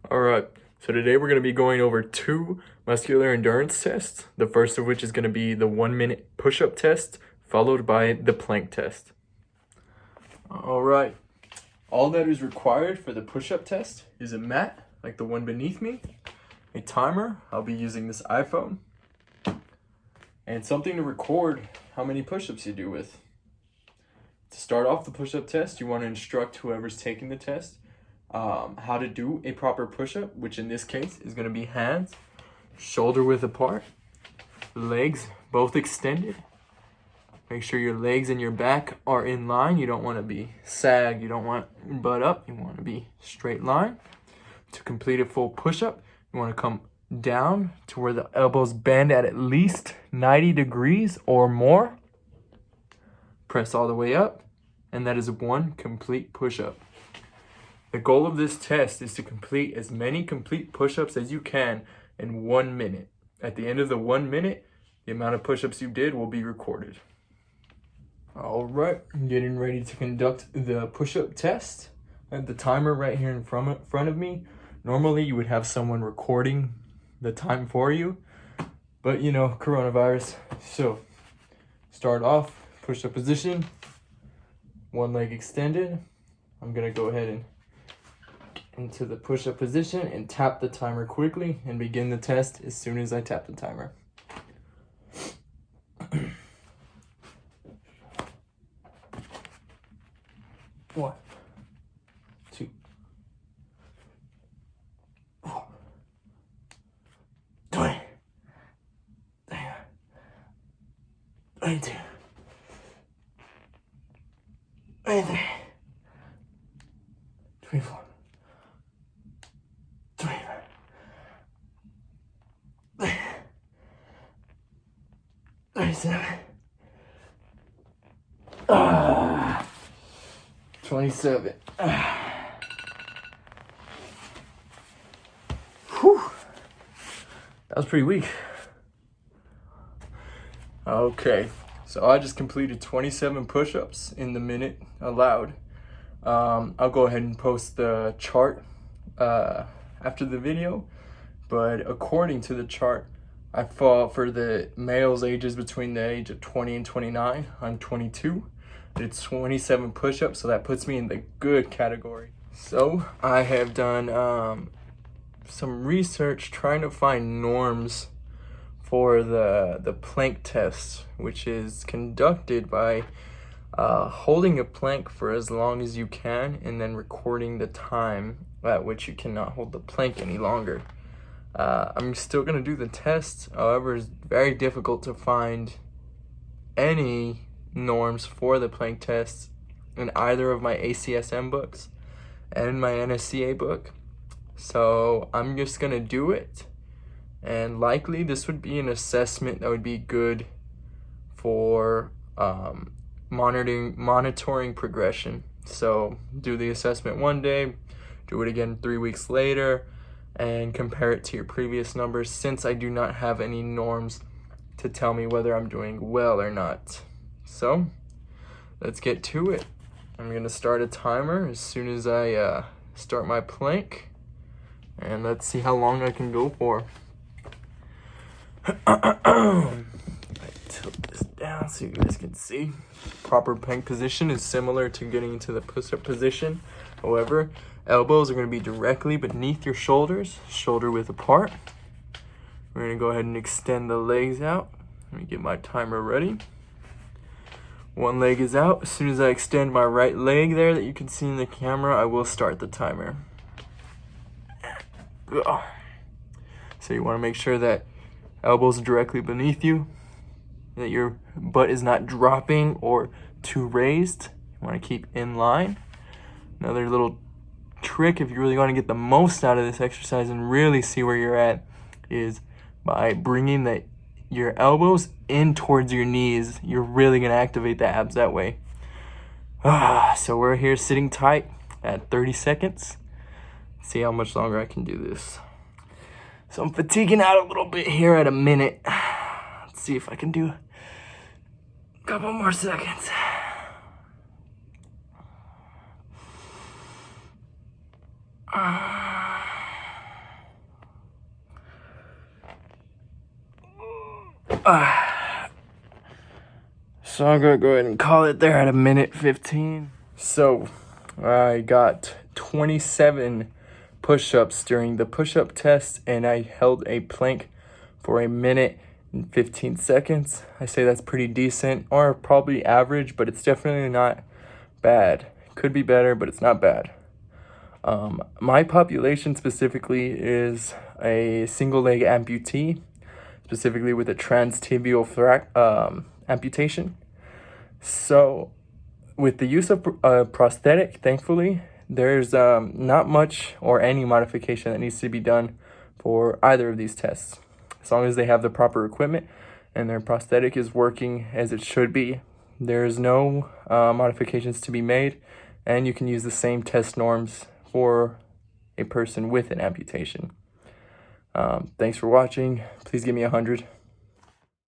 All right, so today we're going to be going over two muscular endurance tests. The first of which is going to be the 1 minute push-up test, followed by the plank test. All right, all that is required for the push-up test is a mat, like the one beneath me, a timer, I'll be using this iPhone, and something to record how many push-ups you do with. To start off the push-up test, you want to instruct whoever's taking the test how to do a proper push-up, which in this case is going to be hands shoulder width apart, legs both extended. Make sure your legs and your back are in line. You don't want to be sagged, you don't want butt up, you want to be straight line. To complete a full push-up, you want to come down to where the elbows bend at least 90 degrees or more. Press all the way up, and that is one complete push-up. The goal of this test is to complete as many complete push-ups as you can in 1 minute. At the end of the 1 minute, the amount of push-ups you did will be recorded. All right, I'm getting ready to conduct the push-up test. I have the timer right here in front of me. Normally, you would have someone recording the time for you, but you know, coronavirus. So, start off, push-up position, one leg extended. I'm gonna go ahead and into the push-up position and tap the timer quickly and begin the test as soon as I tap the timer. One, two, 4, 20, 22, 23, 24, 37, 27. Whew. That was pretty weak. Okay, so I just completed 27 push-ups in the minute allowed. I'll go ahead and post the chart after the video, but according to the chart, I fall for the males ages between the age of 20 and 29. I'm 22. I did 27 push-ups, so that puts me in the good category. So I have done some research trying to find norms for the plank test, which is conducted by holding a plank for as long as you can and then recording the time at which you cannot hold the plank any longer. I'm still going to do the test. However, it's very difficult to find any norms for the plank test in either of my ACSM books and my NSCA book. So I'm just going to do it. And likely this would be an assessment that would be good for monitoring progression. So do the assessment one day, do it again 3 weeks later, and compare it to your previous numbers, since I do not have any norms to tell me whether I'm doing well or not. So let's get to it. I'm gonna start a timer as soon as I start my plank, and let's see how long I can go for. I tilt this down so you guys can see. Proper plank position is similar to getting into the push-up position. However, elbows are going to be directly beneath your shoulders, shoulder width apart. We're going to go ahead and extend the legs out. Let me get my timer ready. One leg is out. As soon as I extend my right leg there that you can see in the camera, I will start the timer. So you want to make sure that elbows are directly beneath you, that your butt is not dropping or too raised. You want to keep in line. Another little trick, if you really want to get the most out of this exercise and really see where you're at, is by bringing your elbows in towards your knees. You're really going to activate the abs that way. So we're here sitting tight at 30 seconds. See how much longer I can do this. So I'm fatiguing out a little bit here at a minute. Let's see if I can do a couple more seconds. So I'm gonna go ahead and call it there at 1:15. So I got 27 push-ups during the push-up test, and I held a plank for 1:15. I say that's pretty decent, or probably average, but it's definitely not bad. Could be better, but it's not bad. My population specifically is a single leg amputee, specifically with a transtibial amputation. So with the use of prosthetic, thankfully, there's not much or any modification that needs to be done for either of these tests. As long as they have the proper equipment and their prosthetic is working as it should be, there's no modifications to be made, and you can use the same test norms for a person with an amputation. Thanks for watching. Please give me 100.